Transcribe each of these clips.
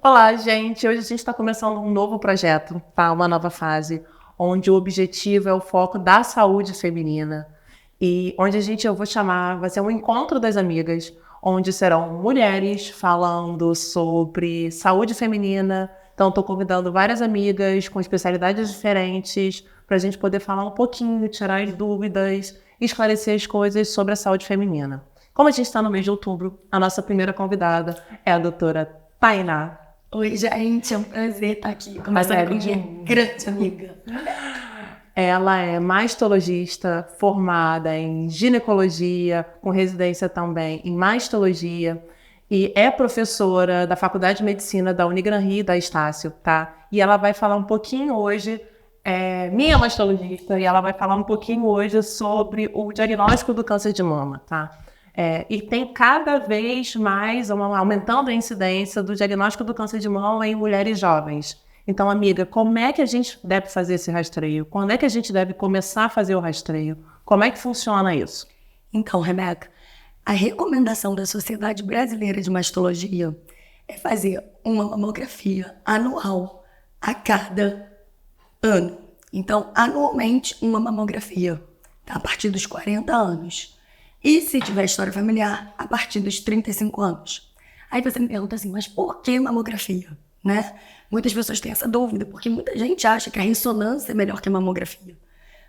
Olá, gente! Hoje a gente está começando um novo projeto, tá? Uma nova fase, onde o objetivo é o foco da saúde feminina. E onde eu vou chamar, vai ser um encontro das amigas, onde serão mulheres falando sobre saúde feminina. Então, estou convidando várias amigas com especialidades diferentes para a gente poder falar um pouquinho, tirar as dúvidas, esclarecer as coisas sobre a saúde feminina. Como a gente está no mês de outubro, a nossa primeira convidada é a doutora Tainá. Oi, gente, é um prazer estar aqui conversando com minha grande amiga. Ela é mastologista formada em ginecologia, com residência também em mastologia, e é professora da Faculdade de Medicina da Unigran Rio, da Estácio, tá? E ela vai falar um pouquinho hoje, minha mastologista, e ela vai falar um pouquinho hoje sobre o diagnóstico do câncer de mama, tá? E tem cada vez mais aumentando a incidência do diagnóstico do câncer de mama em mulheres jovens. Então, amiga, como é que a gente deve fazer esse rastreio? Quando é que a gente deve começar a fazer o rastreio? Como é que funciona isso? Então, Rebeca, a recomendação da Sociedade Brasileira de Mastologia é fazer uma mamografia anual a cada ano. Então, anualmente, uma mamografia, tá? A partir dos 40 anos. E se tiver história familiar, a partir dos 35 anos. Aí você me pergunta assim, mas por que mamografia? Né? Muitas pessoas têm essa dúvida, porque muita gente acha que a ressonância é melhor que a mamografia.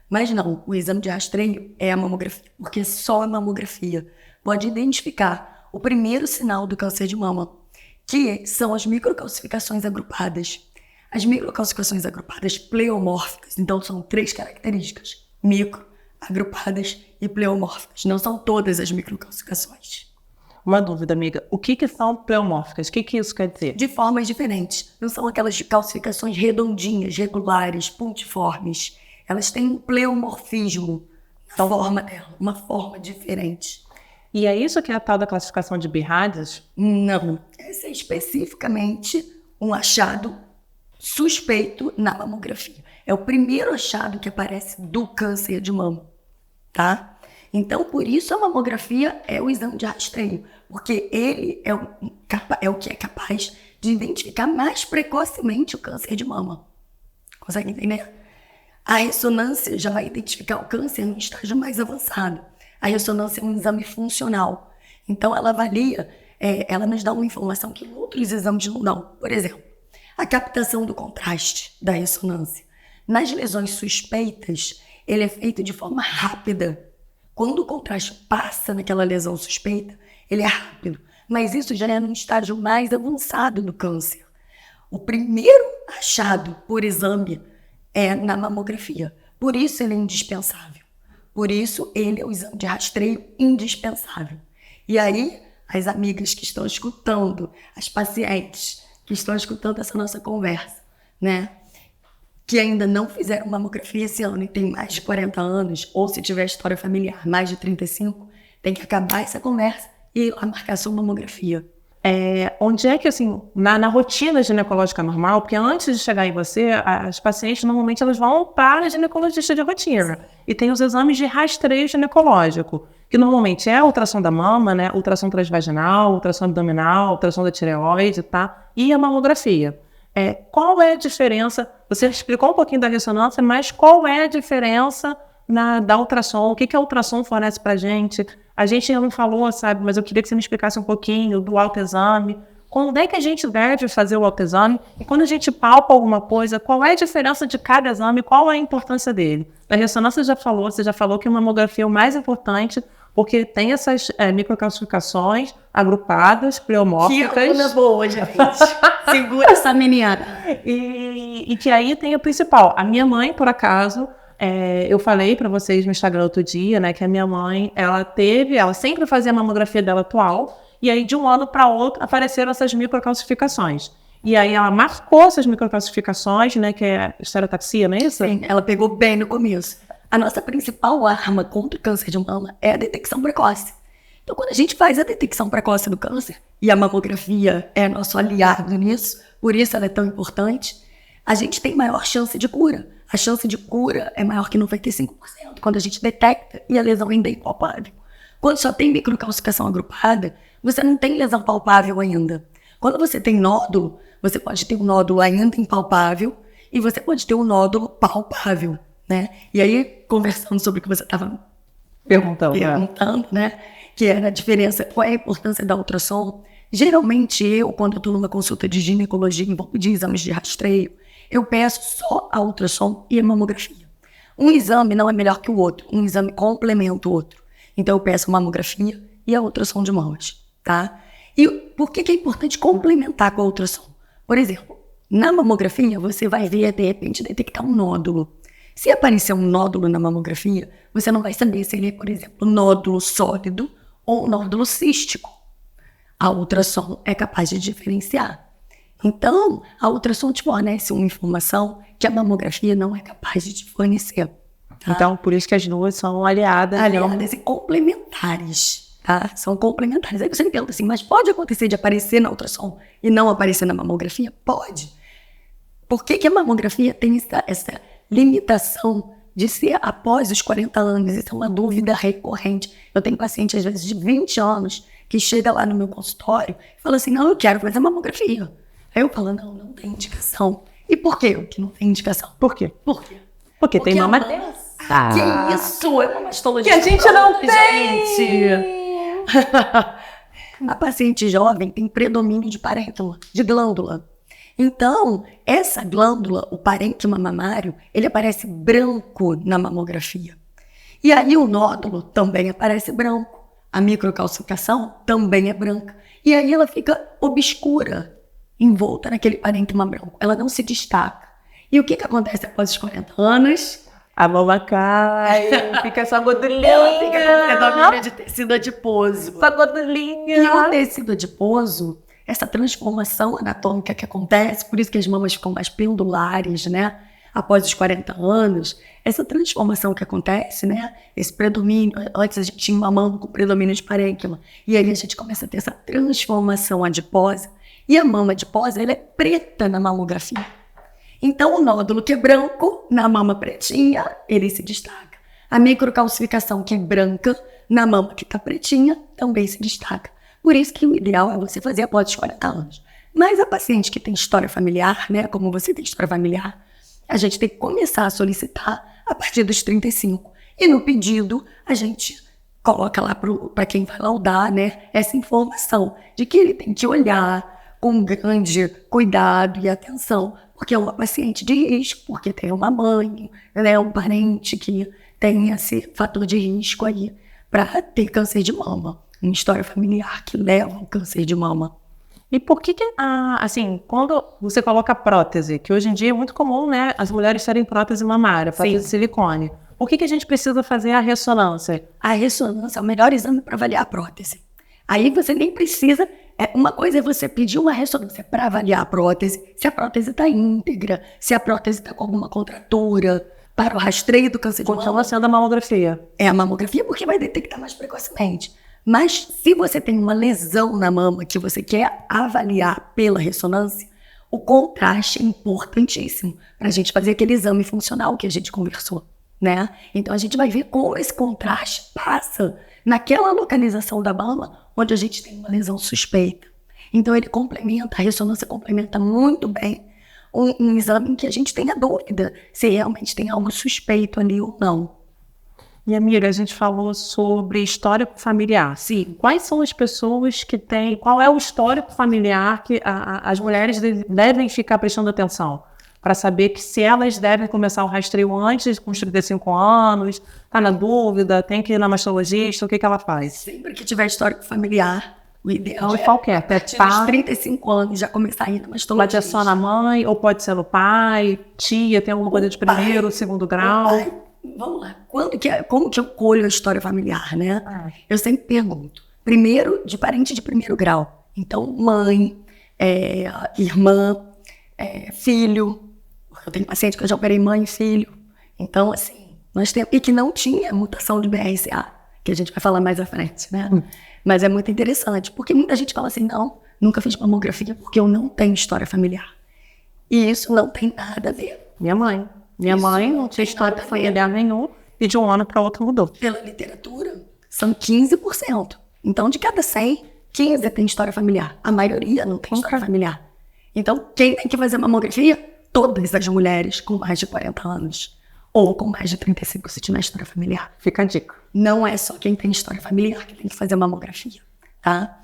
Mas não, o exame de rastreio é a mamografia, porque só a mamografia pode identificar o primeiro sinal do câncer de mama, que são as microcalcificações agrupadas. As microcalcificações agrupadas pleomórficas, então são 3 características: micro, agrupadas e pleomórficas. Não são todas as microcalcificações. Uma dúvida, amiga. O que são pleomórficas? O que isso quer dizer? De formas diferentes. Não são aquelas calcificações redondinhas, regulares, pontiformes. Elas têm um pleomorfismo na forma dela, uma forma diferente. E é isso que é a tal da classificação de Byrades? Não. Esse é especificamente um achado suspeito na mamografia. É o primeiro achado que aparece do câncer de mama, tá? Então, por isso a mamografia é o exame de rastreio, porque ele é o que é capaz de identificar mais precocemente o câncer de mama. Consegue entender? A ressonância já vai identificar o câncer em um estágio mais avançado. A ressonância é um exame funcional. Então, ela avalia, ela nos dá uma informação que outros exames não dão. Por exemplo, a captação do contraste da ressonância. Nas lesões suspeitas, ele é feito de forma rápida. Quando o contraste passa naquela lesão suspeita, ele é rápido. Mas isso já é num estágio mais avançado do câncer. O primeiro achado por exame é na mamografia. Por isso ele é indispensável. Por isso ele é o exame de rastreio indispensável. E aí, as amigas que estão escutando, as pacientes que estão escutando essa nossa conversa, né? Que ainda não fizeram mamografia esse ano e tem mais de 40 anos, ou se tiver história familiar mais de 35, tem que acabar essa conversa e ir lá marcar sua mamografia. Onde é que, assim, na rotina ginecológica normal, porque antes de chegar em você, as pacientes, normalmente, elas vão para a ginecologista de rotina. E tem os exames de rastreio ginecológico, que normalmente é a ultrassom da mama, né? Ultrassom transvaginal, ultrassom abdominal, ultrassom da tireoide, tá? E a mamografia. Qual é a diferença? Você explicou um pouquinho da ressonância, mas qual é a diferença da ultrassom? O que a ultrassom fornece pra gente? A gente não falou, sabe? Mas eu queria que você me explicasse um pouquinho do autoexame. Quando é que a gente deve fazer o autoexame? E quando a gente palpa alguma coisa, qual é a diferença de cada exame? Qual é a importância dele? A ressonância você já falou que a mamografia é o mais importante, porque tem essas microcalcificações agrupadas, pleomórficas. Que aluna boa, gente. Segura essa menina. E que aí tem o principal. A minha mãe, por acaso, eu falei para vocês no Instagram outro dia, né, que a minha mãe, ela sempre fazia a mamografia dela atual, e aí de um ano para outro apareceram essas microcalcificações. E aí ela marcou essas microcalcificações, né, que é estereotaxia, não é isso? Sim, ela pegou bem no começo. A nossa principal arma contra o câncer de mama é a detecção precoce. Então, quando a gente faz a detecção precoce do câncer, e a mamografia é nosso aliado nisso, por isso ela é tão importante, a gente tem maior chance de cura. A chance de cura é maior que 95% quando a gente detecta e a lesão ainda é impalpável. Quando só tem microcalcificação agrupada, você não tem lesão palpável ainda. Quando você tem nódulo, você pode ter um nódulo ainda impalpável e você pode ter um nódulo palpável, né? E aí, conversando sobre o que você estava perguntando, né? Que era a diferença, qual é a importância da ultrassom. Geralmente quando eu estou numa consulta de ginecologia, de exames de rastreio, eu peço só a ultrassom e a mamografia. Um exame não é melhor que o outro, um exame complementa o outro. Então eu peço a mamografia e a ultrassom de mamas, tá? E por que é importante complementar com a ultrassom? Por exemplo, na mamografia você vai ver, de repente, detectar um nódulo. Se aparecer um nódulo na mamografia, você não vai saber se ele é, por exemplo, nódulo sólido ou nódulo cístico. A ultrassom é capaz de diferenciar. Então, a ultrassom te fornece uma informação que a mamografia não é capaz de te fornecer. Tá? Então, por isso que as duas são aliadas. Aliadas e complementares, tá? São complementares. Aí você me pergunta assim, mas pode acontecer de aparecer na ultrassom e não aparecer na mamografia? Pode. Por que a mamografia tem essa limitação de ser após os 40 anos? Isso é uma dúvida recorrente. Eu tenho paciente, às vezes, de 20 anos, que chega lá no meu consultório e fala assim, não, eu quero fazer mamografia. Aí eu falo, não tem indicação. E por quê que não tem indicação? Por quê? Porque tem mama densa. Que isso? É uma mastologia. Que a gente não tem! Gente. A paciente jovem tem predomínio de parênquima, de glândula. Então, essa glândula, o parênquima mamário, ele aparece branco na mamografia. E aí o nódulo também aparece branco. A microcalcificação também é branca. E aí ela fica obscura, envolta naquele parênquima branco. Ela não se destaca. E o que acontece após os 40 anos? A mama cai, fica essa gordurinha. Ela fica com predomínio de tecido adiposo. Essa gordurinha. E o tecido adiposo, essa transformação anatômica que acontece, por isso que as mamas ficam mais pendulares, né? Após os 40 anos, essa transformação que acontece, né? Esse predomínio, antes a gente tinha uma mama com predomínio de parênquima, e aí a gente começa a ter essa transformação adiposa, e a mama adiposa, ela é preta na mamografia. Então o nódulo que é branco, na mama pretinha, ele se destaca. A microcalcificação que é branca, na mama que está pretinha, também se destaca. Por isso que o ideal é você fazer após os 40 anos. Mas a paciente que tem história familiar, né? Como você tem história familiar, a gente tem que começar a solicitar a partir dos 35. E no pedido, a gente coloca lá para quem vai laudar, né, essa informação de que ele tem que olhar com grande cuidado e atenção, porque é uma paciente de risco, porque tem uma mãe, né, um parente que tem esse fator de risco aí para ter câncer de mama. Uma história familiar que leva ao câncer de mama. E por que assim, quando você coloca prótese, que hoje em dia é muito comum, né, as mulheres terem prótese mamária, prótese de silicone, por que a gente precisa fazer a ressonância? A ressonância é o melhor exame para avaliar a prótese. Aí você nem precisa, uma coisa é você pedir uma ressonância para avaliar a prótese, se a prótese está íntegra, se a prótese está com alguma contratura, para o rastreio do câncer de mama. Continua sendo a mamografia. É a mamografia porque vai detectar mais precocemente. Mas se você tem uma lesão na mama que você quer avaliar pela ressonância, o contraste é importantíssimo para a gente fazer aquele exame funcional que a gente conversou, né? Então a gente vai ver como esse contraste passa naquela localização da mama onde a gente tem uma lesão suspeita. Então ele complementa, a ressonância complementa muito bem um exame em que a gente tenha dúvida se realmente tem algo suspeito ali ou não. E, amiga, a gente falou sobre histórico familiar. Sim. Quais são as pessoas que têm... Qual é o histórico familiar que as mulheres devem ficar prestando atenção? Para saber que se elas devem começar o rastreio antes com os 35 anos, tá na dúvida, tem que ir na mastologista, o que ela faz? Sempre que tiver histórico familiar, o ideal de qualquer, a partir dos 35 anos já começar a ir na mastologista. Pode ser só na mãe, ou pode ser no pai, tia, tem alguma coisa de primeiro, segundo grau? Vamos lá, como que eu colho a história familiar, né? Eu sempre pergunto. Primeiro, de parente de primeiro grau. Então, mãe, irmã, filho. Eu tenho paciente que eu já operei mãe e filho. Então, assim, nós temos... E que não tinha mutação de BRCA, que a gente vai falar mais à frente, né? Mas é muito interessante, porque muita gente fala assim, não, nunca fiz mamografia porque eu não tenho história familiar. E isso não tem nada a ver. Minha mãe não tinha história familiar nenhum e de um ano para outro mudou. Pela literatura, são 15%. Então, de cada 100, 15 tem história familiar. A maioria não tem história familiar. Então, quem tem que fazer mamografia? Todas as mulheres com mais de 40 anos. Ou com mais de 35 se tiver história familiar. Fica a dica. Não é só quem tem história familiar que tem que fazer mamografia, tá?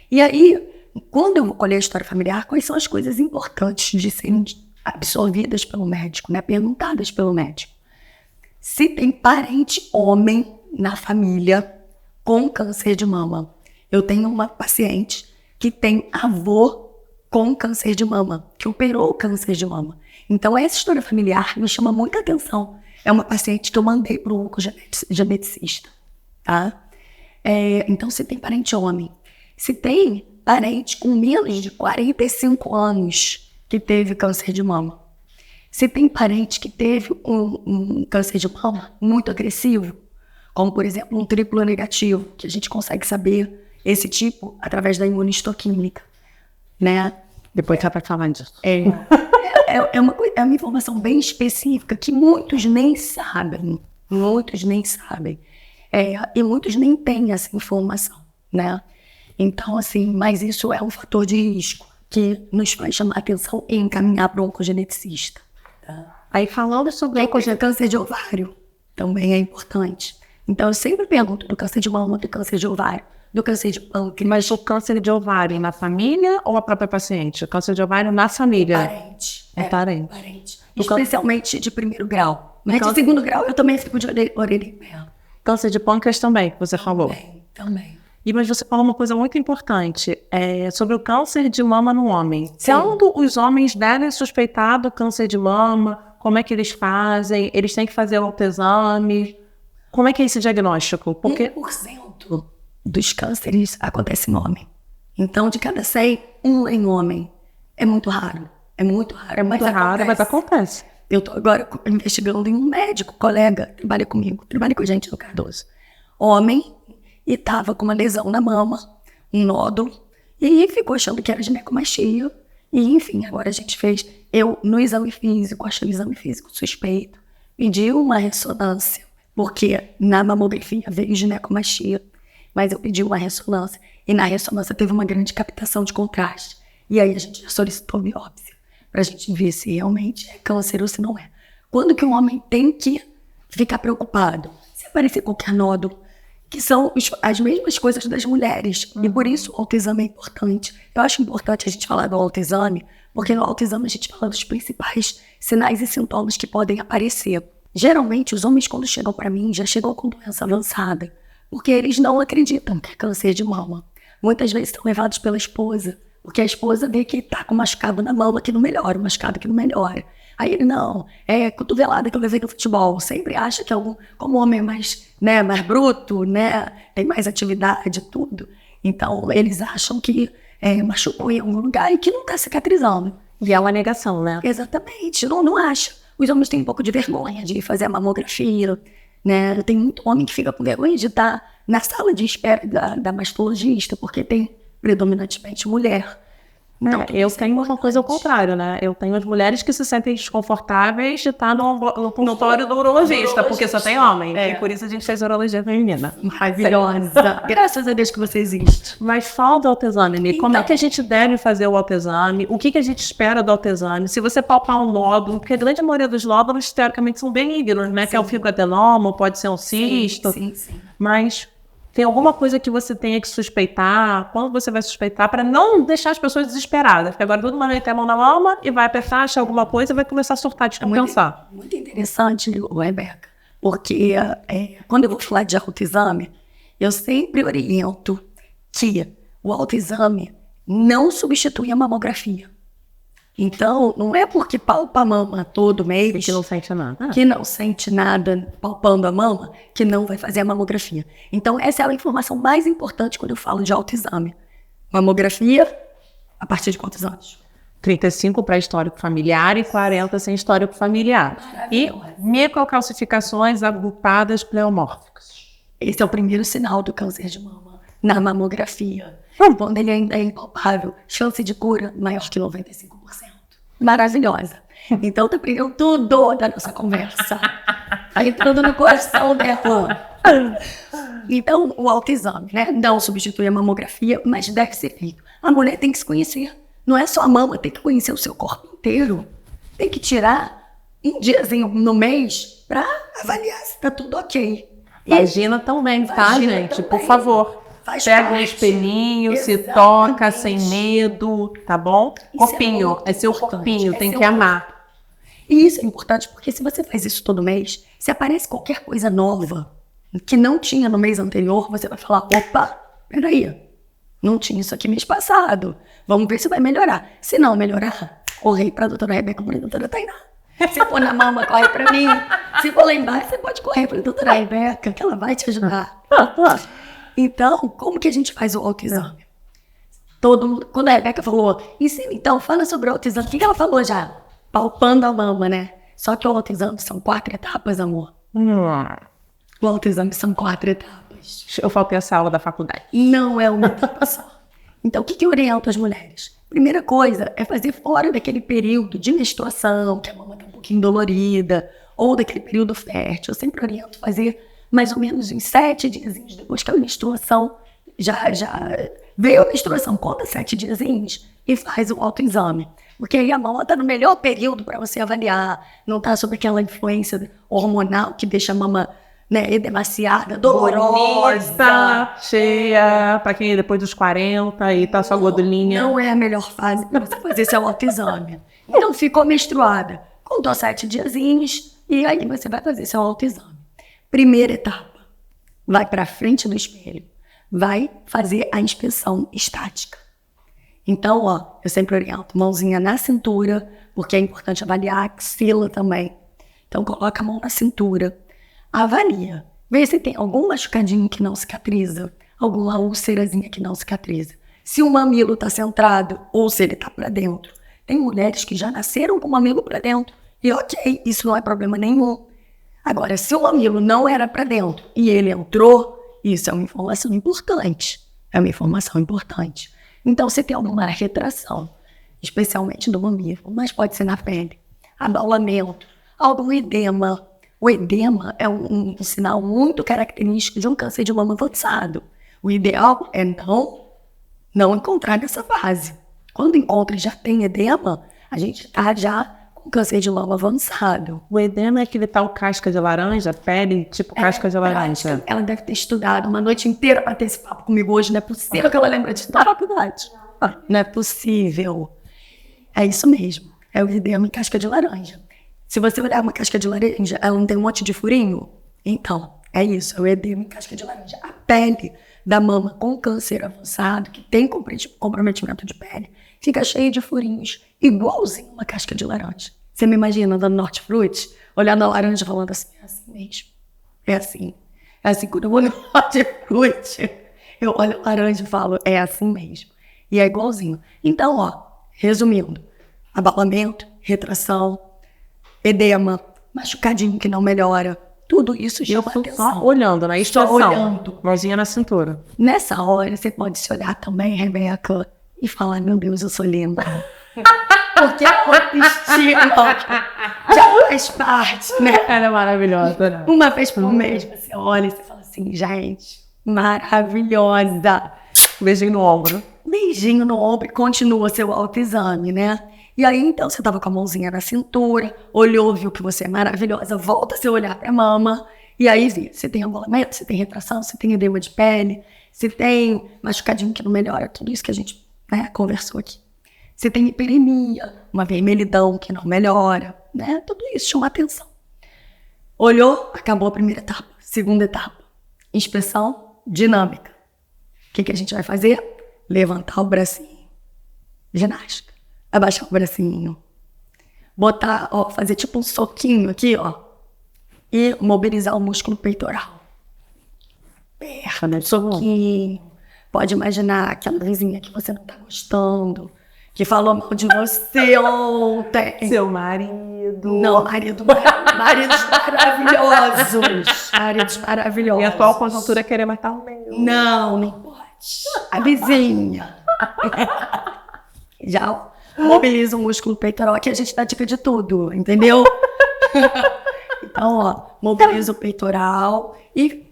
E aí, quando eu vou colher a história familiar, quais são as coisas importantes de serem absorvidas pelo médico, né? Perguntadas pelo médico. Se tem parente homem na família com câncer de mama. Eu tenho uma paciente que tem avô com câncer de mama, que operou o câncer de mama. Então, essa história familiar me chama muita atenção. É uma paciente que eu mandei para o oncogeneticista, tá? Então, se tem parente homem, se tem parente com menos de 45 anos que teve câncer de mama, se tem parente que teve um câncer de mama muito agressivo, como, por exemplo, um triplo negativo, que a gente consegue saber esse tipo através da imunistoquímica, né? Depois já vai falar disso. É uma informação bem específica que muitos nem sabem. E muitos nem têm essa informação, né? Então, assim, mas isso é um fator de risco que nos faz chamar a atenção e encaminhar para o oncogeneticista. Tá? Aí, falando sobre câncer de ovário, também é importante. Então, eu sempre pergunto do câncer de mama, do câncer de ovário, do câncer de pâncreas. Mas o câncer de ovário na família ou a própria paciente? O câncer de ovário na família? Parente. Especialmente de primeiro grau. Mas de segundo grau eu também fico de orelha em pé. Câncer de pâncreas também, que você falou. Também. Mas você falou uma coisa muito importante, sobre o câncer de mama no homem. Quando os homens devem suspeitar do câncer de mama, como é que eles fazem? Eles têm que fazer o autoexame? Como é que é esse diagnóstico? Porque 1% dos cânceres acontece no homem. Então, de cada 100, um em homem. É muito raro. Mas acontece. Eu estou agora investigando em um médico, colega, trabalha com a gente no Cardoso. Homem, e estava com uma lesão na mama, um nódulo, e ficou achando que era ginecomastia. E, enfim, agora a gente fez, no exame físico, achei o exame físico suspeito, pedi uma ressonância, porque na mamografia veio ginecomastia, mas eu pedi uma ressonância, e na ressonância teve uma grande captação de contraste. E aí a gente já solicitou biópsia, para a gente ver se realmente é câncer ou se não é. Quando que um homem tem que ficar preocupado? Se aparecer qualquer nódulo, que são as mesmas coisas das mulheres. E por isso o autoexame é importante. Eu acho importante a gente falar do autoexame, porque no autoexame a gente fala dos principais sinais e sintomas que podem aparecer. Geralmente, os homens, quando chegam para mim, já chegam com doença avançada, porque eles não acreditam que é câncer de mama. Muitas vezes são levados pela esposa, porque a esposa vê que tá com machucado na mama que não melhora, machucado que não melhora. Aí ele, não, é cotovelada que eu levei no futebol. Sempre acha que como o homem é mais bruto, né, tem mais atividade, tudo. Então, eles acham que machucou em algum lugar e que não tá cicatrizando. E é uma negação, né? Exatamente, não acha. Os homens têm um pouco de vergonha de fazer a mamografia, né? Tem muito homem que fica com vergonha de estar na sala de espera da mastologista, porque tem predominantemente mulher. Então, eu tenho uma coisa ao contrário, né? Eu tenho as mulheres que se sentem desconfortáveis de estar no consultório do urologista, porque só tem homem. E por isso a gente fez urologia feminina. Maravilhosa. Graças a Deus que você existe. Mas fala do autoexame, Ni. Como é que a gente deve fazer o autoexame? O que a gente espera do autoexame? Se você palpar um nódulo, porque a grande maioria dos nódulos, teoricamente, são benignos, né? Sim. Que é o fibroadenoma, pode ser um cisto. Sim. Mas tem alguma coisa que você tenha que suspeitar? Quando você vai suspeitar? Para não deixar as pessoas desesperadas. Porque agora todo mundo vai ter a mão na mama e vai apertar, achar alguma coisa e vai começar a surtar, descompensar. Muito interessante, Rebeca. Porque quando eu vou falar de autoexame, eu sempre oriento que o autoexame não substitui a mamografia. Então, não é porque palpa a mama todo mês... Que não sente nada. Que não sente nada palpando a mama, que não vai fazer a mamografia. Então, essa é a informação mais importante quando eu falo de autoexame. Mamografia, a partir de quantos anos? 35 para histórico familiar e 40 sem histórico familiar. E microcalcificações agrupadas pleomórficas. Esse é o primeiro sinal do câncer de mama, na mamografia. Quando ele ainda é impalpável, chance de cura maior que 95%. Maravilhosa. Então, tá pegando tudo da nossa conversa. Tá entrando no coração dela. Então, o autoexame, né? Não substitui a mamografia, mas deve ser feito. A mulher tem que se conhecer. Não é só a mama, tem que conhecer o seu corpo inteiro. Tem que tirar um diazinho no mês para avaliar se tá tudo ok. Vagina também, tá, Vagina gente? também. Por favor. Faz Pega um parte. espelhinho, se Exatamente. toca sem medo, tá bom? Isso Corpinho, muito é seu importante. corpinho, É tem seu que amar. E isso é importante porque se você faz isso todo mês, se aparece qualquer coisa nova que não tinha no mês anterior, você vai falar, opa, peraí, não tinha isso aqui mês passado. Vamos ver se vai melhorar. Se não melhorar, corre para a doutora Rebeca, para a doutora Tainá. Se for na mama, corre para mim. Se for lá embaixo, você pode correr para a doutora Rebeca, que ela vai te ajudar. Então, como que a gente faz o autoexame? Todo mundo, quando a Rebeca falou, ensina então, fala sobre o autoexame, o que ela falou já? Palpando a mama, né? Só que o autoexame são 4 etapas, amor. O autoexame são 4 etapas. Eu faltei essa aula da faculdade. Não é uma etapa só. Então, o que eu oriento as mulheres? Primeira coisa é fazer fora daquele período de menstruação, que a mama está um pouquinho dolorida, ou daquele período fértil. Eu sempre oriento fazer mais ou menos uns 7 diazinhos depois que a menstruação já veio a menstruação, conta 7 diazinhos e faz o autoexame. Porque aí a mama está no melhor período para você avaliar, não está sob aquela influência hormonal que deixa a mama, né, edemaciada, dolorosa. Bonita, cheia, pra quem é depois dos 40 e tá só gordurinha. Não é a melhor fase para você fazer seu autoexame. Então ficou menstruada, contou 7 diazinhos e aí você vai fazer seu autoexame. Primeira etapa, vai para frente do espelho, vai fazer a inspeção estática. Então, ó, eu sempre oriento, mãozinha na cintura, porque é importante avaliar a axila também. Então, coloca a mão na cintura, avalia, vê se tem algum machucadinho que não cicatriza, alguma úlcerazinha que não cicatriza. Se o mamilo está centrado ou se ele está para dentro. Tem mulheres que já nasceram com o mamilo para dentro e ok, isso não é problema nenhum. Agora, se o mamilo não era para dentro e ele entrou, isso é uma informação importante. É uma informação importante. Então, se tem alguma retração, especialmente do mamilo, mas pode ser na pele, abaulamento, algum edema. O edema é um sinal muito característico de um câncer de mama avançado. O ideal é não encontrar nessa fase. Quando encontra e já tem edema, a gente está já com câncer de mama avançado. O edema é aquele tal casca de laranja, pele tipo casca de laranja. Ela deve ter estudado uma noite inteira para ter esse papo comigo hoje. Não é possível que ela lembre disso da faculdade. Não é possível. É isso mesmo. É o edema em casca de laranja. Se você olhar uma casca de laranja, ela não tem um monte de furinho? Então, é isso. É o edema em casca de laranja. A pele da mama com câncer avançado, que tem comprometimento de pele, fica cheia de furinhos, igualzinho uma casca de laranja. Você me imagina dando hortifruti, olhando a laranja e falando assim, é assim mesmo. É assim. É assim, quando eu olho o hortifruti, eu olho a laranja e falo, é assim mesmo. E é igualzinho. Então, ó, resumindo, abaulamento, retração, edema, machucadinho que não melhora, tudo isso chama atenção. Só olhando, na expressão. Só olhando. Mãozinha na cintura. Nessa hora, você pode se olhar também, Rebeca, e falar, meu Deus, eu sou linda. Porque a autoestima já faz parte, né? Ela é maravilhosa, né? Uma vez por mês, você olha e você fala assim, gente, maravilhosa. Beijinho no ombro. Beijinho no ombro e continua seu autoexame, né? E aí, então, você tava com a mãozinha na cintura, olhou, viu que você é maravilhosa, volta seu olhar pra mama, e aí vê, você tem abaulamento, você tem retração, você tem edema de pele, você tem machucadinho que não melhora, tudo isso que a gente, né, conversou aqui. Você tem hiperemia, uma vermelhidão que não melhora, né? Tudo isso chama atenção. Olhou, acabou a primeira etapa. Segunda etapa, inspeção dinâmica. O que a gente vai fazer? Levantar o bracinho. Ginástica. Abaixar o bracinho. Botar, ó, fazer tipo um soquinho aqui, ó. E mobilizar o músculo peitoral. Perna, soquinho. Pode imaginar aquela vizinha que você não tá gostando, que falou mal de você ontem. Seu marido. Não, maridos maravilhosos. Maridos maravilhosos. E a atual conjuntura é querer matar o meu. Não pode. A vizinha. Já mobiliza o músculo peitoral. Aqui a gente dá dica de tudo, entendeu? Então, ó, mobiliza o peitoral,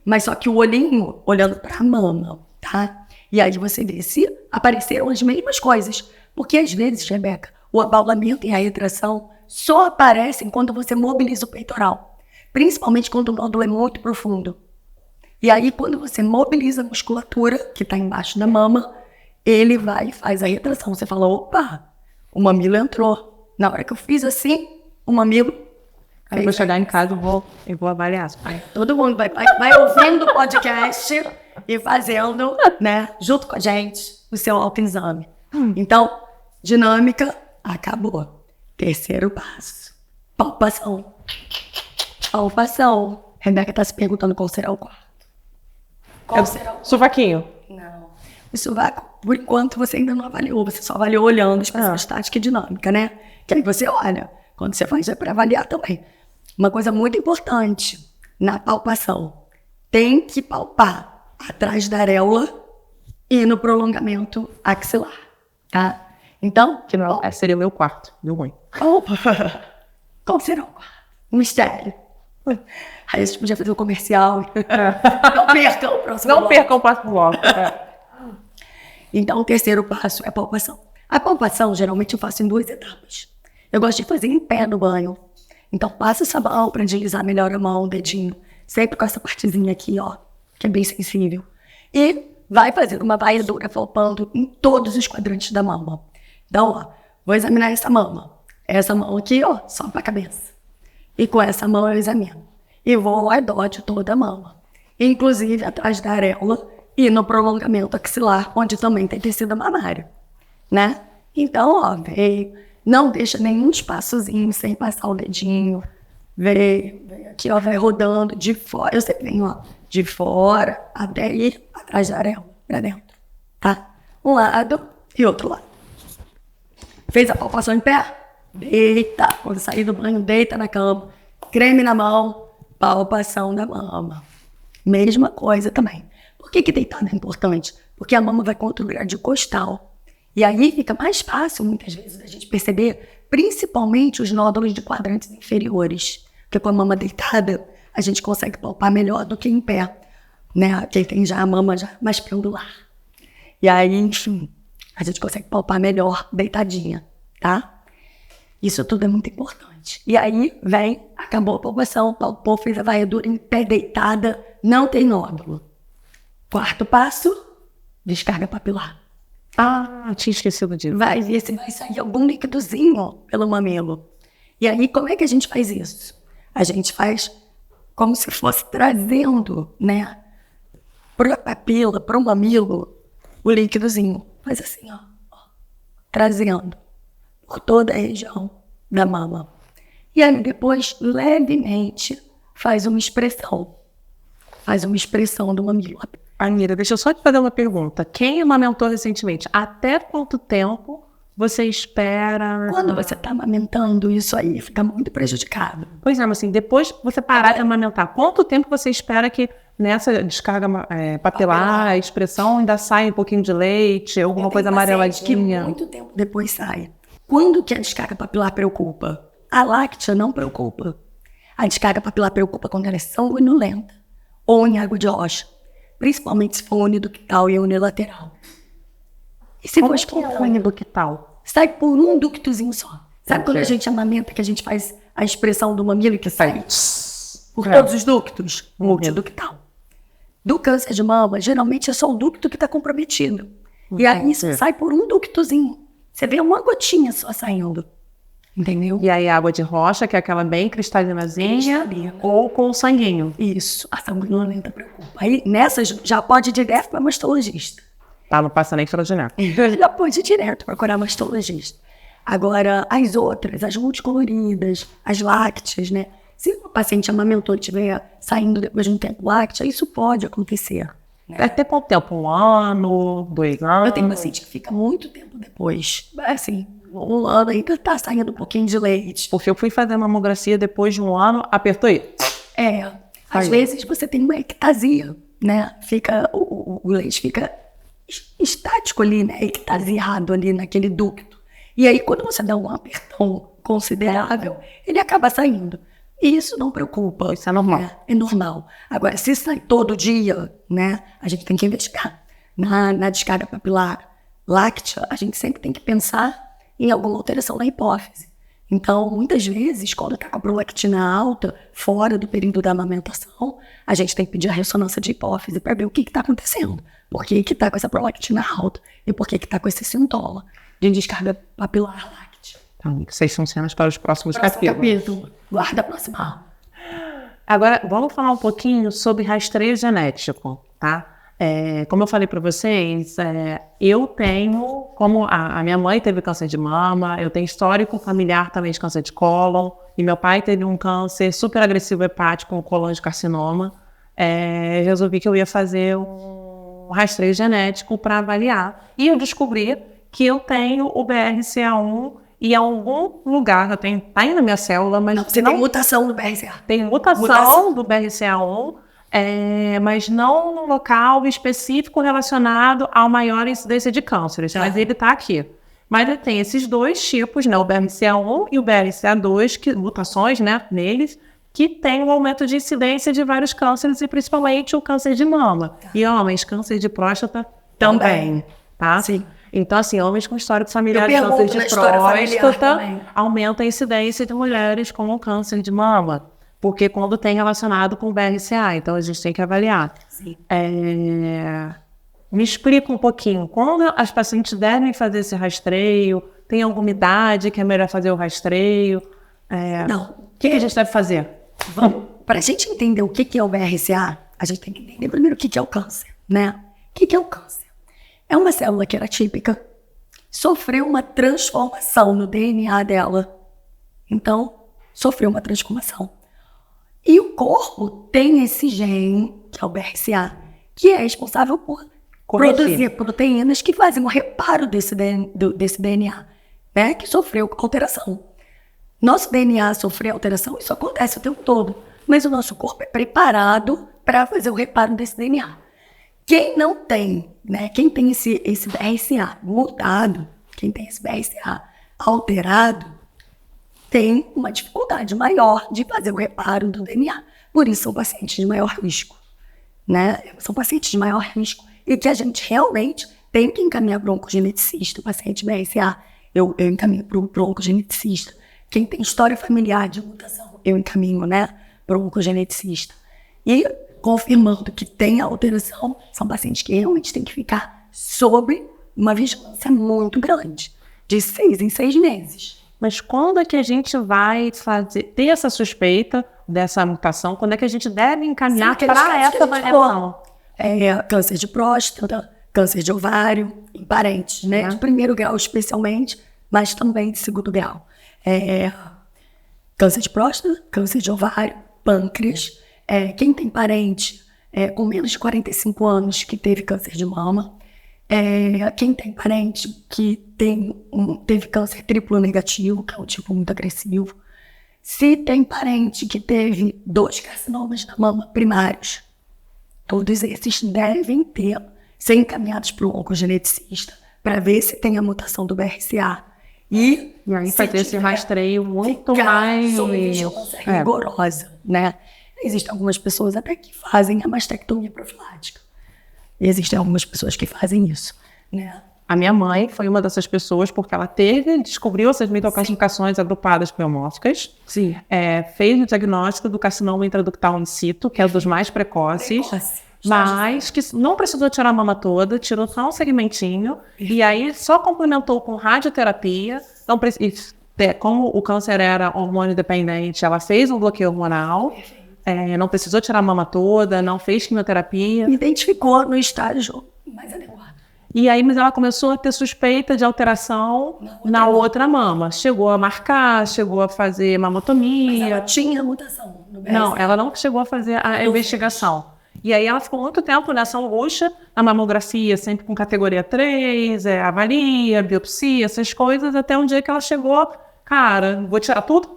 mas só que o olhinho olhando pra mama, tá? E aí você vê se apareceram as mesmas coisas. Porque às vezes, Rebeca, o abaulamento e a retração só aparecem quando você mobiliza o peitoral. Principalmente quando o nódulo é muito profundo. E aí, quando você mobiliza a musculatura, que está embaixo da mama, ele vai e faz a retração. Você fala, opa, o mamilo entrou. Na hora que eu fiz assim, o mamilo... Aí eu vou chegar em casa e vou avaliar. Todo mundo vai ouvindo o podcast e fazendo, né, junto com a gente, o seu autoexame. Então, dinâmica, acabou. Terceiro passo, palpação. Palpação. Rebeca está se perguntando qual será o quarto. Qual será o... Sovaquinho. Não. O sovaco, por enquanto, você ainda não avaliou. Você só avaliou olhando expressão estática e dinâmica, né? Que aí você olha. Quando você faz, é para avaliar também. Uma coisa muito importante na palpação. Tem que palpar atrás da areola e no prolongamento axilar, tá? Então, Que não seria o meu quarto. Deu ruim. Qual será o quarto? Um mistério. Aí a gente podia fazer um comercial. Não percam o próximo bloco. Não percam o próximo bloco. Então, o terceiro passo é a palpação. A palpação, geralmente, eu faço em 2 etapas. Eu gosto de fazer em pé no banho. Então, passa sabão para deslizar melhor a mão, o dedinho. Sempre com essa partezinha aqui, ó, que é bem sensível. E vai fazendo uma varredura palpando em todos os quadrantes da mama. Então, ó, vou examinar essa mama. Essa mão aqui, ó, só para a cabeça. E com essa mão eu examino. E vou ao redor de toda a mama. Inclusive atrás da areola e no prolongamento axilar, onde também tem tecido mamário, né? Então, ó, vem, não deixa nenhum espaçozinho sem passar o dedinho. Vem aqui, ó, vai rodando de fora. Eu sempre venho, ó, de fora até ir atrás da areola, pra dentro, tá? Um lado e outro lado. Fez a palpação em pé? Deita. Quando sair do banho, deita na cama. Creme na mão, palpação da mama. Mesma coisa também. Por que deitada é importante? Porque a mama vai contra o grade costal. E aí fica mais fácil, muitas vezes, da gente perceber, principalmente os nódulos de quadrantes inferiores. Porque com a mama deitada, a gente consegue palpar melhor do que em pé, né? Quem tem já a mama já mais pendular. E aí, enfim, a gente consegue palpar melhor deitadinha, tá? Isso tudo é muito importante. E aí, vem, acabou a palpação, palpou, fez a varredura em pé deitada, não tem nódulo. Quarto passo, descarga papilar. Ah, tinha esquecido disso. Vai ver se vai sair algum líquidozinho pelo mamilo. E aí, como é que a gente faz isso? A gente faz como se fosse trazendo, né, pra papila, pro mamilo, o líquidozinho. Faz assim, ó, trazendo por toda a região da mama. E aí depois, levemente, faz uma expressão. Faz uma expressão do mamilo. Anira, deixa eu só te fazer uma pergunta. Quem amamentou recentemente, até quanto tempo você espera... Quando você está amamentando, isso aí fica muito prejudicado. Pois é, mas assim, depois que você parar de amamentar, quanto tempo você espera que nessa descarga papilar, a expressão, ainda saia um pouquinho de leite, alguma coisa amareladinha? Que muito tempo depois sai. Quando que a descarga papilar preocupa? A láctea não preocupa. A descarga papilar preocupa quando ela é sanguinolenta ou em água de rocha. Principalmente se for uniductal e unilateral. E se for espontâneo, uniductal? sai por um ductozinho só. Sabe quando a gente amamenta, que a gente faz a expressão do mamilo que sai por todos os ductos? Multiductal. Do câncer de mama, geralmente é só o ducto que está comprometido. E aí isso sai por um ductozinho. Você vê uma gotinha só saindo. Entendeu? E aí água de rocha, que é aquela bem cristalinazinha, ou com sanguinho. Isso, a sanguinolenta preocupa. Aí nessas já pode ir direto para mastologista. Tá, não passa nem para gineco. Já pode ir direto para procurar mastologista. Agora, as outras, as multicoloridas, as lácteas, né? Se o paciente amamentou e estiver saindo depois de um tempo láctea, isso pode acontecer. Né? Até quanto tempo? 1 ano, 2 anos? Eu tenho paciente que fica muito tempo depois. Assim, 1 ano ainda tá saindo um pouquinho de leite. Porque eu fui fazer mamografia depois de 1 ano, apertou aí. Às vezes você tem uma ectasia, né? Fica, o leite fica estático ali, né? Ectasiado ali naquele ducto. E aí, quando você dá um apertão considerável, ele acaba saindo. E isso não preocupa. Isso é normal. É normal. Agora, se sai todo dia, né, a gente tem que investigar. Na descarga papilar láctea, a gente sempre tem que pensar em alguma alteração na hipófise. Então, muitas vezes, quando está com a prolactina alta, fora do período da amamentação, a gente tem que pedir a ressonância de hipófise para ver o que está acontecendo. Por que está com essa prolactina alta e por que está com esse sintoma de descarga papilar láctea. Então, 6 são cenas para os próximos capítulos. Guarda a próxima. Agora, vamos falar um pouquinho sobre rastreio genético, tá? Como eu falei para vocês, eu tenho, como a minha mãe teve câncer de mama, eu tenho histórico familiar também de câncer de cólon, e meu pai teve um câncer super agressivo hepático, um colangiocarcinoma. Resolvi que eu ia fazer um rastreio genético para avaliar. E eu descobri que eu tenho o BRCA1 e em algum lugar, tá aí na minha célula, mas... Você tem mutação do BRCA. Tem mutação do BRCA1, mas não no local específico relacionado à maior incidência de cânceres, mas ele está aqui. Mas ele tem esses dois tipos, né, o BRCA1 e o BRCA2, mutações, né, neles, que tem um aumento de incidência de vários cânceres, e principalmente o câncer de mama. E homens, câncer de próstata também, tá? Sim. Então, assim, homens com histórico familiar de câncer de próstata aumenta a incidência de mulheres com câncer de mama. Porque quando tem relacionado com o BRCA, então a gente tem que avaliar. Sim. Me explica um pouquinho, quando as pacientes devem fazer esse rastreio? Tem alguma idade que é melhor fazer o rastreio? Não. O que a gente deve fazer? Para a gente entender o que é o BRCA, a gente tem que entender primeiro o que é o câncer, né? O que é o câncer? É uma célula que era típica, sofreu uma transformação no DNA dela. Então, sofreu uma transformação. E o corpo tem esse gene, que é o BRCA, que é responsável por produzir proteínas que fazem o reparo desse DNA, né, que sofreu alteração. Nosso DNA sofreu alteração, isso acontece o tempo todo, mas o nosso corpo é preparado para fazer o reparo desse DNA. Quem não tem, né, quem tem esse BRCA mutado, quem tem esse BRCA alterado, tem uma dificuldade maior de fazer o reparo do DNA. Por isso são pacientes de maior risco, né? São pacientes de maior risco e que a gente realmente tem que encaminhar para um oncogeneticista. O paciente BRCA, eu encaminho para um oncogeneticista. Quem tem história familiar de mutação, eu encaminho, né, para um oncogeneticista. E confirmando que tem alteração, são pacientes que realmente têm que ficar sob uma vigilância muito grande, de 6 em 6 meses. Mas quando é que a gente vai ter essa suspeita dessa mutação? Quando é que a gente deve encaminhar para essa avaliação? Câncer de próstata, câncer de ovário, em parentes, né? De primeiro grau especialmente, mas também de segundo grau. Câncer de próstata, câncer de ovário, pâncreas. Quem tem parente com menos de 45 anos que teve câncer de mama. Quem tem parente que teve câncer triplo negativo, que é um tipo muito agressivo. Se tem parente que teve 2 carcinomas na mama primários, todos esses devem ser encaminhados para o oncogeneticista para ver se tem a mutação do BRCA. E aí vai ter esse rastreio muito mais rigorosa, né? Existem algumas pessoas até que fazem a mastectomia profilática. E existem algumas pessoas que fazem isso, né? A minha mãe foi uma dessas pessoas porque ela descobriu essas mitocalcificações agrupadas pleomórficas. Sim. Fez o diagnóstico do carcinoma intraductal in situ, que é um dos mais precoces. Mas que não precisou tirar a mama toda, tirou só um segmentinho. E aí só complementou com radioterapia. Como o câncer era hormônio dependente, ela fez um bloqueio hormonal. Não precisou tirar a mama toda, não fez quimioterapia. Identificou no estágio mais adequado. E aí, mas ela começou a ter suspeita de alteração na outra mama. Chegou a marcar, chegou a fazer mamotomia. Mas ela tinha mutação no BRCA. Não, ela não chegou a fazer a investigação. E aí ela ficou muito tempo nessa angústia, na mamografia, sempre com categoria 3, avalia, biopsia, essas coisas, até um dia que ela chegou, cara, vou tirar tudo.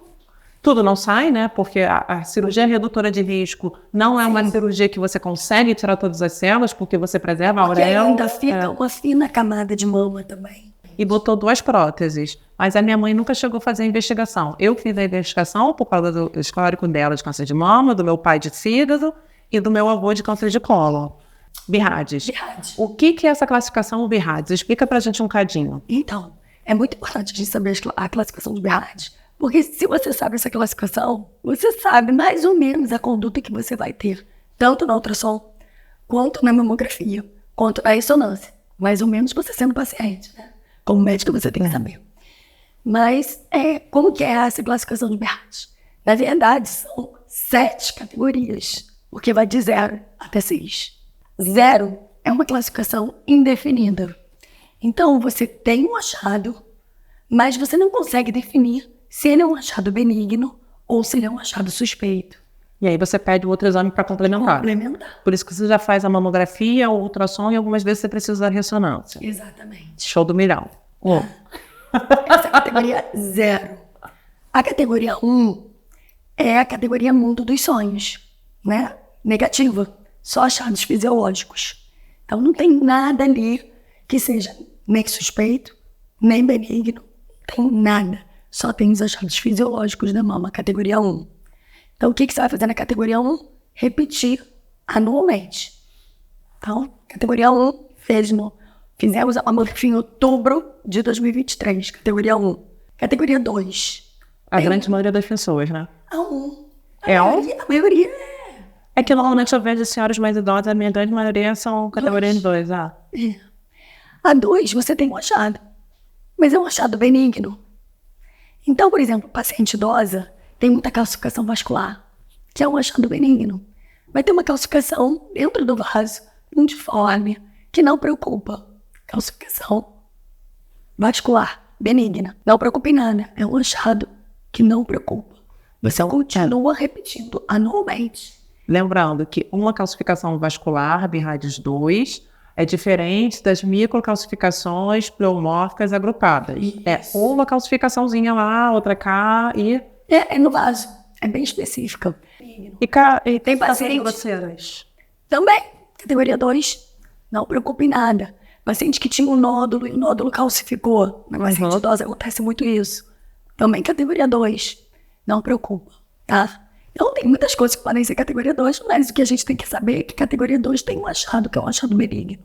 Tudo não sai, né? Porque a cirurgia redutora de risco não é uma cirurgia que você consegue tirar todas as células, porque você preserva a auréola. Ainda fica uma fina camada de mama também. e botou 2 próteses. Mas a minha mãe nunca chegou a fazer a investigação. Eu fiz a investigação por causa do histórico dela de câncer de mama, do meu pai de fígado e do meu avô de câncer de cólon. BIRADS. O que é essa classificação BIRADS? Explica pra gente um cadinho. Então, é muito importante a gente saber a classificação de BIRADS, porque se você sabe essa classificação, você sabe mais ou menos a conduta que você vai ter, tanto na ultrassom, quanto na mamografia, quanto na ressonância. Mais ou menos você sendo paciente, né? Como médico você tem que saber. Mas, como que é essa classificação de BIRADS? Na verdade, são 7 categorias, porque vai de 0 até 6. 0 é uma classificação indefinida. Então, você tem um achado, mas você não consegue definir se ele é um achado benigno ou se ele é um achado suspeito. E aí você pede o outro exame para complementar. Por isso que você já faz a mamografia, o ultrassom e algumas vezes você precisa da ressonância. Exatamente. Show do milhão. Essa é a categoria 0. A categoria 1 é a categoria mundo dos sonhos, né? Negativa. Só achados fisiológicos. Então, não tem nada ali que seja nem suspeito, nem benigno. Não tem nada. Só tem os achados fisiológicos da mama, categoria 1. Então, o que você vai fazer na categoria 1? Repetir anualmente. Então, categoria 1, fizemos a mamografia em outubro de 2023, categoria 1. Categoria 2. A grande maioria das pessoas, né? A 1. A maioria é que normalmente eu vejo senhoras mais idosas, a minha grande maioria são categoria 2. A 2, você tem um achado, mas é um achado benigno. Então, por exemplo, paciente idosa tem muita calcificação vascular, que é um achado benigno. Vai ter uma calcificação dentro do vaso, uniforme, que não preocupa. Calcificação vascular, benigna. Não preocupa em nada. É um achado que não preocupa. Você continua repetindo anualmente. Lembrando que uma calcificação vascular, BIRADS 2, é diferente das microcalcificações pleomórficas agrupadas. Isso. É uma calcificaçãozinha lá, outra cá e... É no vaso. É bem específica. E tem pacientes grosseiras? Também. Categoria 2. Não preocupe em nada. Paciente que tinha um nódulo e o nódulo calcificou. Na paciente idosa acontece muito isso. Também categoria 2. Não preocupa, tá? Então tem muitas coisas que podem ser categoria 2, mas o que a gente tem que saber é que categoria 2 tem um achado, que é um achado benigno.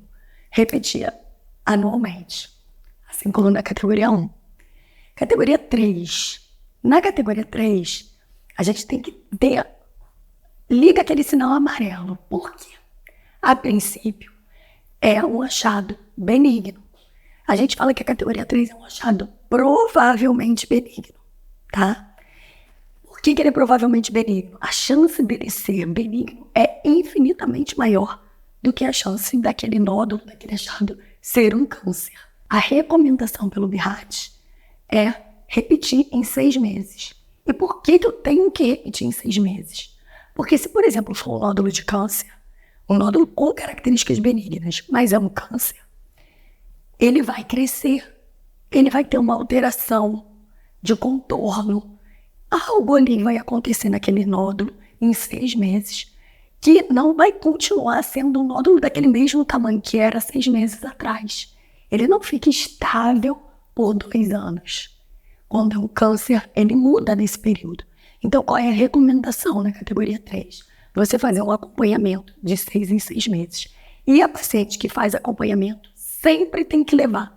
Repetir anualmente. Assim como na categoria 1. Categoria 3. Na categoria 3, a gente tem que ter... Liga aquele sinal amarelo. Por quê? A princípio, é um achado benigno. A gente fala que a categoria 3 é um achado provavelmente benigno, tá? Por que ele é provavelmente benigno? A chance dele ser benigno é infinitamente maior do que a chance daquele nódulo, daquele achado, ser um câncer. A recomendação pelo BIRADS é repetir em 6 meses. E por que eu tenho que repetir em 6 meses? Porque se, por exemplo, for um nódulo de câncer, um nódulo com características benignas, mas é um câncer, ele vai crescer, ele vai ter uma alteração de contorno. Algo ali vai acontecer naquele nódulo em 6 meses, que não vai continuar sendo um nódulo daquele mesmo tamanho que era 6 meses atrás. Ele não fica estável por 2 anos. Quando é um câncer, ele muda nesse período. Então, qual é a recomendação na categoria 3? Você fazer um acompanhamento de 6 em 6 meses. E a paciente que faz acompanhamento sempre tem que levar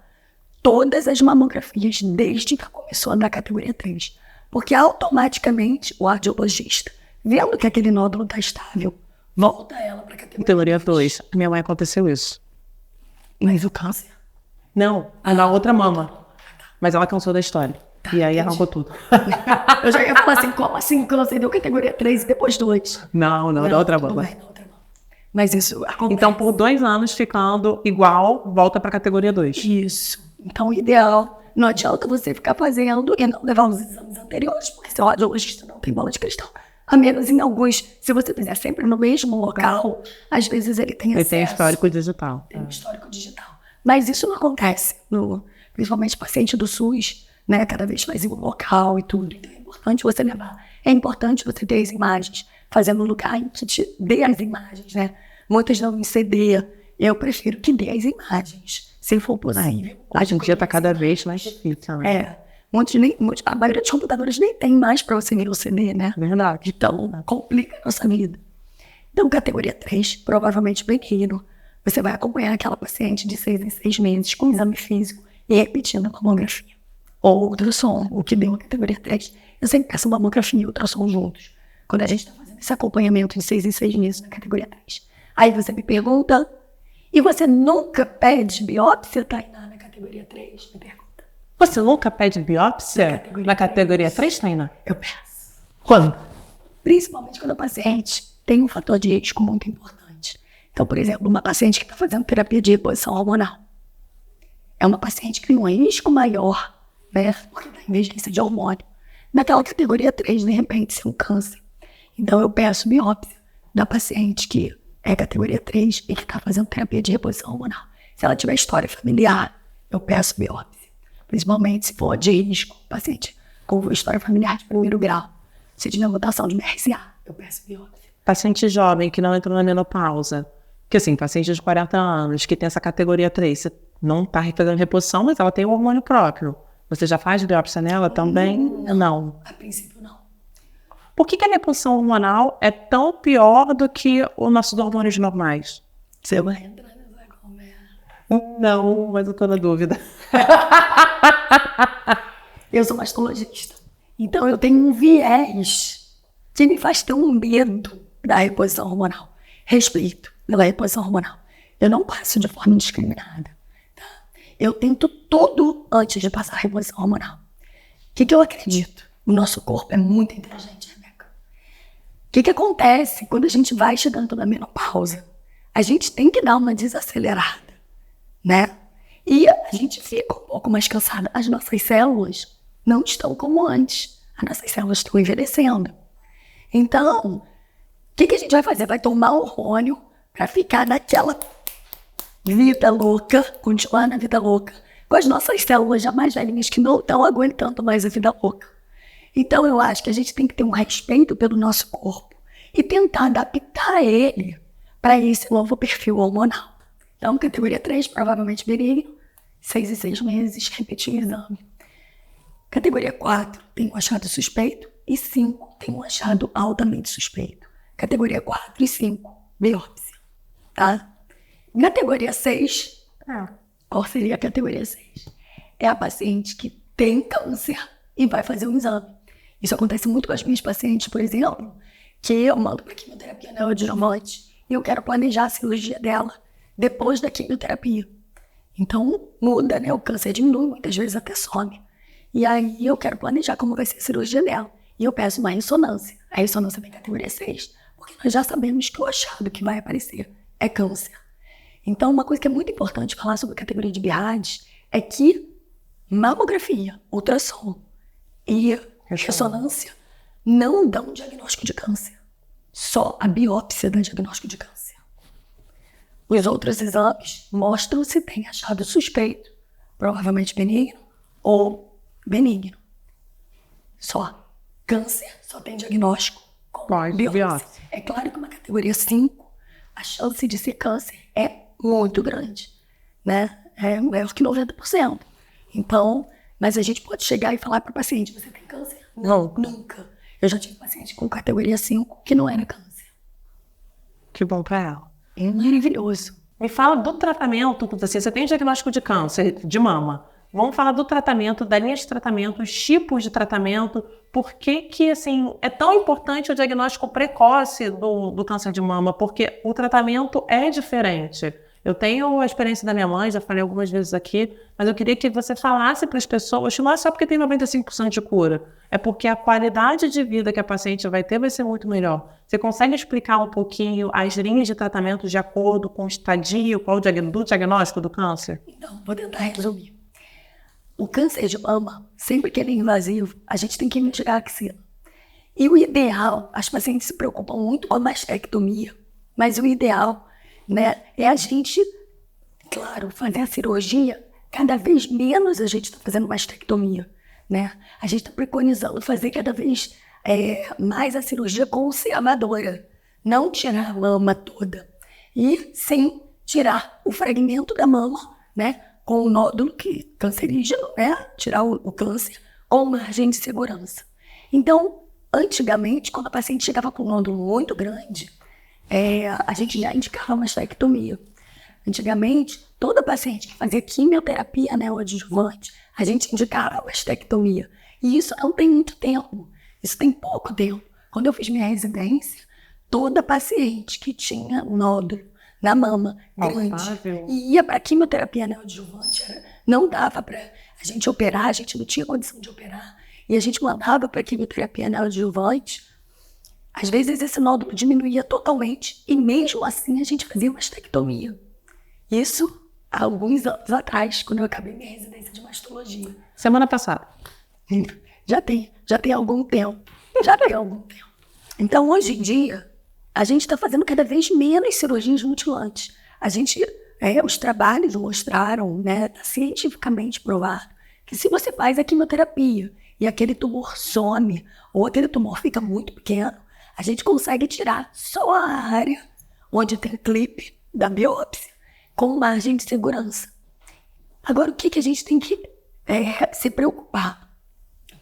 todas as mamografias desde que começou na categoria 3. Porque automaticamente o radiologista, vendo que aquele nódulo está estável, volta ela para a categoria 2. Minha mãe aconteceu isso. Mas o câncer? Não, na outra mama. Mas ela cansou da história. Tá, e aí arrancou tudo. Eu já ia falar assim, como assim câncer deu categoria 3 e depois 2? Não, da outra mama. Mas isso acontece. Então, por 2 anos ficando igual, volta para a categoria 2. Isso. Então, o ideal, não adianta você ficar fazendo e não levar os exames anteriores, porque seu radiologista não tem bola de cristal. A menos em alguns, se você fizer sempre no mesmo local, às vezes ele tem acesso. Ele tem histórico digital. Tem histórico digital. Mas isso não acontece, principalmente paciente do SUS, né? Cada vez mais em um local e tudo. Então é importante você levar. É importante você ter as imagens, fazendo um lugar em que te dê as imagens, né? Muitas dão em CD. Eu prefiro que dê as imagens, se for possível. Hoje em dia está cada vez mais difícil, né? A maioria dos computadores nem tem mais para você ler o CD, né? Verdade. Então, complica a nossa vida. Então, categoria 3, provavelmente benigno. Você vai acompanhar aquela paciente de 6 em 6 meses com exame físico e repetindo a mamografia. Ou ultrassom, o que deu a categoria 3. Eu sempre peço mamografia e ultrassom juntos. Quando a gente está fazendo esse acompanhamento de 6 em 6 meses na categoria 3. Aí você me pergunta, e você nunca pede biópsia, Tainá, na categoria 3? Me pergunta. Você nunca pede biópsia na categoria 3, Tainá? Eu peço. Quando? Principalmente quando a paciente tem um fator de risco muito importante. Então, por exemplo, uma paciente que está fazendo terapia de reposição hormonal. É uma paciente que tem um risco maior, né, porque da emergência de hormônio. Naquela categoria 3, de repente, ser um câncer. Então, eu peço biópsia da paciente que é categoria 3 e que está fazendo terapia de reposição hormonal. Se ela tiver história familiar, eu peço biópsia. Principalmente se for de risco, paciente com história familiar de primeiro grau. Se tiver mutação de BRCA, eu peço biópsia. Paciente jovem que não entrou na menopausa, que assim, paciente de 40 anos, que tem essa categoria 3, você não está fazendo reposição, mas ela tem o hormônio próprio. Você já faz biópsia nela também? Não. A princípio, não. Por que a reposição hormonal é tão pior do que os nossos hormônios normais? Você vai entrar nessa conversa? Não, mas eu tô na dúvida. Eu sou mastologista. Então eu tenho um viés que me faz ter um medo da reposição hormonal. Respeito pela reposição hormonal. Eu não passo de forma indiscriminada. Tá? Eu tento tudo antes de passar a reposição hormonal. O que eu acredito? O nosso corpo é muito inteligente, Rebeca. O que acontece quando a gente vai chegando na menopausa? A gente tem que dar uma desacelerada, né? E a gente fica um pouco mais cansada. As nossas células não estão como antes. As nossas células estão envelhecendo. Então, o que a gente vai fazer? Vai tomar hormônio para ficar naquela vida louca, continuar na vida louca, com as nossas células já mais velhinhas que não estão aguentando mais a vida louca. Então, eu acho que a gente tem que ter um respeito pelo nosso corpo e tentar adaptar ele para esse novo perfil hormonal. Então, categoria 3, provavelmente benigno, 6 em 6 meses, repetir o exame. Categoria 4, tem um achado suspeito, e 5, tem um achado altamente suspeito. Categoria 4 e 5, biópsia, tá? Categoria 6, qual seria a categoria 6? É a paciente que tem câncer e vai fazer um exame. Isso acontece muito com as minhas pacientes, por exemplo, que eu mando para quimioterapia neoadjuvante e eu quero planejar a cirurgia dela depois da quimioterapia. Então, muda, né? O câncer diminui, muitas vezes até some. E aí eu quero planejar como vai ser a cirurgia dela. E eu peço uma ressonância. A ressonância vem categoria 6, porque nós já sabemos que o achado que vai aparecer é câncer. Então, uma coisa que é muito importante falar sobre a categoria de BIRADS é que mamografia, ultrassom e ressonância não dão diagnóstico de câncer. Só a biópsia dá diagnóstico de câncer. Os outros exames mostram se tem achado suspeito, provavelmente benigno ou benigno. Só. Câncer só tem diagnóstico com biópsia. É claro que uma categoria 5, a chance de ser câncer é muito grande, né? É maior que 90%. Então, mas a gente pode chegar e falar para o paciente, você tem câncer? Não, nunca. Eu já tive paciente com categoria 5 que não era câncer. Que bom pra ela. É maravilhoso. Me fala do tratamento, assim, você tem diagnóstico de câncer de mama. Vamos falar do tratamento, da linha de tratamento, os tipos de tratamento. Por que assim, é tão importante o diagnóstico precoce do câncer de mama? Porque o tratamento é diferente. Eu tenho a experiência da minha mãe, já falei algumas vezes aqui, mas eu queria que você falasse para as pessoas, não é só porque tem 95% de cura, é porque a qualidade de vida que a paciente vai ter vai ser muito melhor. Você consegue explicar um pouquinho as linhas de tratamento de acordo com o estadio, qual do diagnóstico do câncer? Então, vou tentar resumir. O câncer de mama, sempre que ele é invasivo, a gente tem que investigar a axila. E o ideal, as pacientes se preocupam muito com a mastectomia, mas o ideal, né, é a gente, claro, fazer a cirurgia, cada vez menos a gente está fazendo mastectomia, né? A gente está preconizando fazer cada vez mais a cirurgia conservadora, não tirar a mama toda. E sim, tirar o fragmento da mama, né? Com o nódulo cancerígeno, né? Tirar o câncer com margem de segurança. Então, antigamente, quando a paciente chegava com um nódulo muito grande, a gente já indicava uma mastectomia. Antigamente, toda paciente que fazia quimioterapia neoadjuvante, a gente indicava mastectomia. E isso não tem muito tempo, isso tem pouco tempo. Quando eu fiz minha residência, toda paciente que tinha nódulo na mama grande e ia para quimioterapia neoadjuvante, não dava para a gente operar, a gente não tinha condição de operar. E a gente mandava para quimioterapia neoadjuvante. Às vezes esse nódulo diminuía totalmente e mesmo assim a gente fazia mastectomia. Isso há alguns anos atrás, quando eu acabei minha residência de mastologia. Semana passada. Já tem algum tempo. Então, hoje em dia, a gente está fazendo cada vez menos cirurgias mutilantes. Os trabalhos mostraram, né, cientificamente provado, que se você faz a quimioterapia e aquele tumor some, ou aquele tumor fica muito pequeno, a gente consegue tirar só a área onde tem clipe da biópsia, com margem de segurança. Agora, o que a gente tem que se preocupar?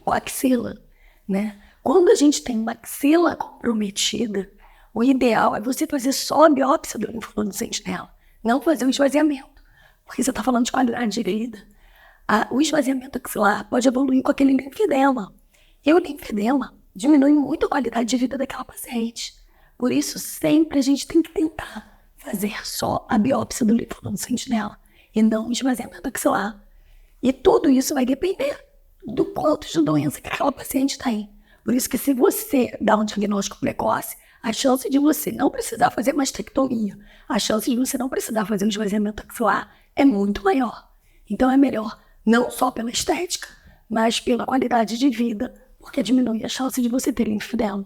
Com a axila, né? Quando a gente tem uma axila comprometida, o ideal é você fazer só a biópsia do linfonodo sentinela, não fazer o esvaziamento, porque você está falando de qualidade de vida. O esvaziamento axilar pode evoluir com aquele linfedema. E o linfedema diminui muito a qualidade de vida daquela paciente. Por isso, sempre a gente tem que tentar fazer só a biópsia do linfonodo sentinela e não o esvaziamento axilar. E tudo isso vai depender do quanto de doença que aquela paciente tem. Por isso que se você dá um diagnóstico precoce, a chance de você não precisar fazer mastectomia, a chance de você não precisar fazer um esvaziamento axilar é muito maior. Então é melhor, não só pela estética, mas pela qualidade de vida, porque diminui a chance de você ter linfedema.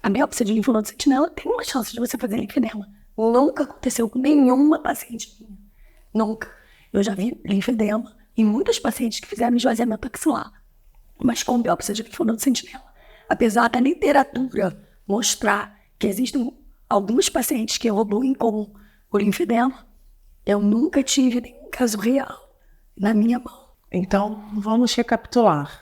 A biópsia de linfonodo sentinela tem uma chance de você fazer linfedema. Nunca aconteceu com nenhuma paciente minha. Nunca. Eu já vi linfedema em muitas pacientes que fizeram esvaziamento axilar, mas com biópsia de linfonodo sentinela. Apesar da literatura mostrar que existem alguns pacientes que evoluem com o linfedema, eu nunca tive nenhum caso real na minha mão. Então, vamos recapitular.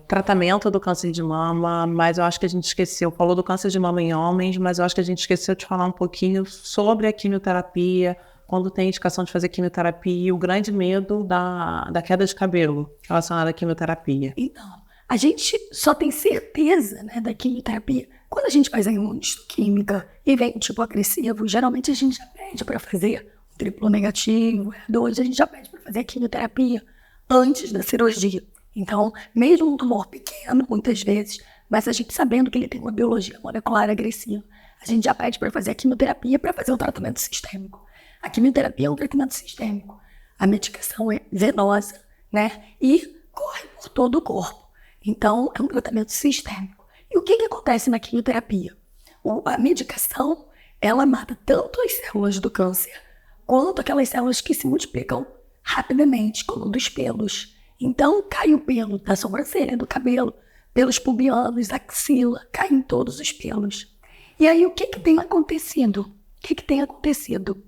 Tratamento do câncer de mama, mas eu acho que a gente esqueceu. Falou do câncer de mama em homens, mas eu acho que a gente esqueceu de falar um pouquinho sobre a quimioterapia, quando tem indicação de fazer quimioterapia e o grande medo da queda de cabelo relacionada à quimioterapia. Então, a gente só tem certeza, né, da quimioterapia quando a gente faz a imunistoquímica e vem tipo agressivo. Geralmente a gente já pede para fazer um triplo negativo, a gente já pede para fazer a quimioterapia antes da cirurgia. Então, mesmo um tumor pequeno, muitas vezes, mas a gente sabendo que ele tem uma biologia molecular agressiva, a gente já pede para fazer a quimioterapia para fazer o tratamento sistêmico. A quimioterapia é um tratamento sistêmico. A medicação é venosa, né? E corre por todo o corpo. Então, é um tratamento sistêmico. E o que acontece na quimioterapia? A medicação, ela mata tanto as células do câncer, quanto aquelas células que se multiplicam rapidamente, como dos pelos. Então, cai o pelo da sobrancelha, do cabelo, pelos pubianos, axila, caem todos os pelos. E aí, o que tem acontecido?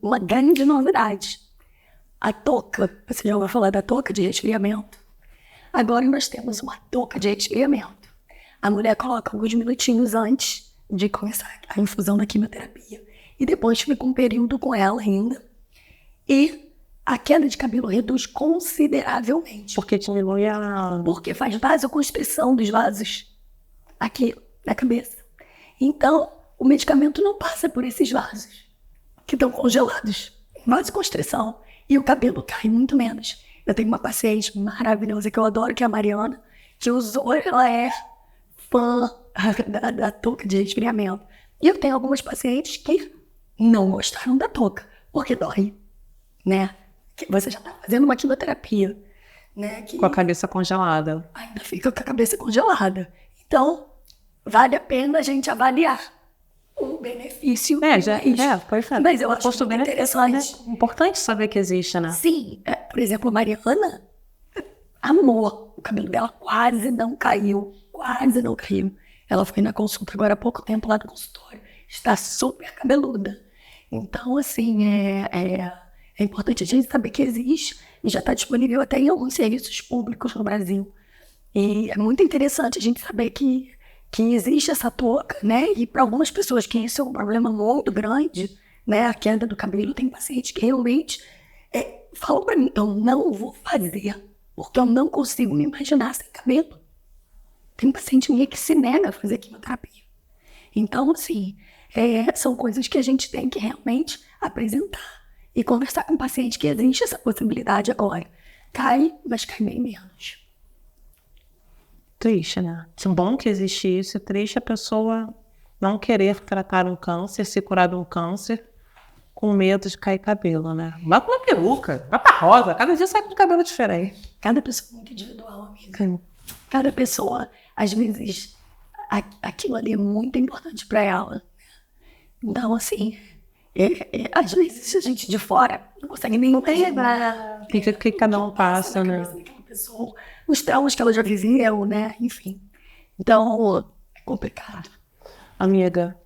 Uma grande novidade. A touca, você já ouviu falar da touca de resfriamento? Agora nós temos uma touca de resfriamento. A mulher coloca alguns minutinhos antes de começar a infusão da quimioterapia. E depois fica um período com ela ainda. E a queda de cabelo reduz consideravelmente. Porque diminui Porque faz vasoconstrição dos vasos aqui na cabeça. Então, o medicamento não passa por esses vasos que estão congelados. Vasoconstrição. E o cabelo cai muito menos. Eu tenho uma paciente maravilhosa que eu adoro, que é a Mariana, que usou, ela é fã da touca de resfriamento. E eu tenho algumas pacientes que não gostaram da touca, porque dói, né? Que você já está fazendo uma quimioterapia, né? Com a cabeça congelada. Ainda fica com a cabeça congelada. Então, vale a pena a gente avaliar o benefício. Perfeito. Mas eu acho muito interessante. É importante saber que existe, né? Sim. Por exemplo, a Mariana amou. O cabelo dela quase não caiu. Ela foi na consulta agora há pouco tempo lá no consultório. Está super cabeluda. Então, assim, É importante a gente saber que existe e já está disponível até em alguns serviços públicos no Brasil. E é muito interessante a gente saber que existe essa touca, né? E para algumas pessoas que isso é um problema muito grande, né? A queda do cabelo, tem pacientes que realmente falam para mim, eu não vou fazer, porque eu não consigo me imaginar sem cabelo. Tem paciente minha que se nega a fazer quimioterapia. Então, assim, são coisas que a gente tem que realmente apresentar e conversar com o paciente que existe essa possibilidade agora. Cai, mas cai bem menos. Triste, né? É bom que existe isso, é triste a pessoa não querer tratar um câncer, se curar de um câncer, com medo de cair cabelo, né? Vai com uma peruca, vai pra rosa, cada dia sai com um cabelo diferente. Cada pessoa é muito individual, amiga. Sim. Cada pessoa, às vezes, aquilo ali é muito importante para ela. Então, assim, às vezes a gente de fora não consegue nem lembrar. Fica que cada um passa, né? Pessoa, os traumas que ela já viveu, né? Enfim. Então, é complicado. Amiga,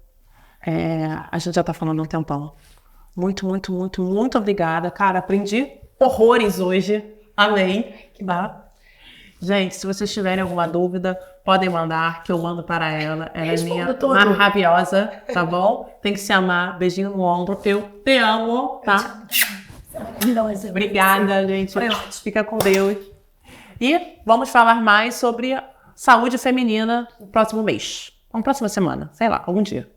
a gente já tá falando há um tempão. Muito, muito, muito, muito obrigada. Cara, aprendi horrores hoje. Amei. Tá? Gente, se vocês tiverem alguma dúvida, podem mandar, que eu mando para ela. Ela é minha maravilhosa, tá bom? Tem que se amar. Beijinho no ombro. Eu te amo, tá? Obrigada, gente. Fica com Deus. E vamos falar mais sobre saúde feminina no próximo mês. Na próxima semana, sei lá, algum dia.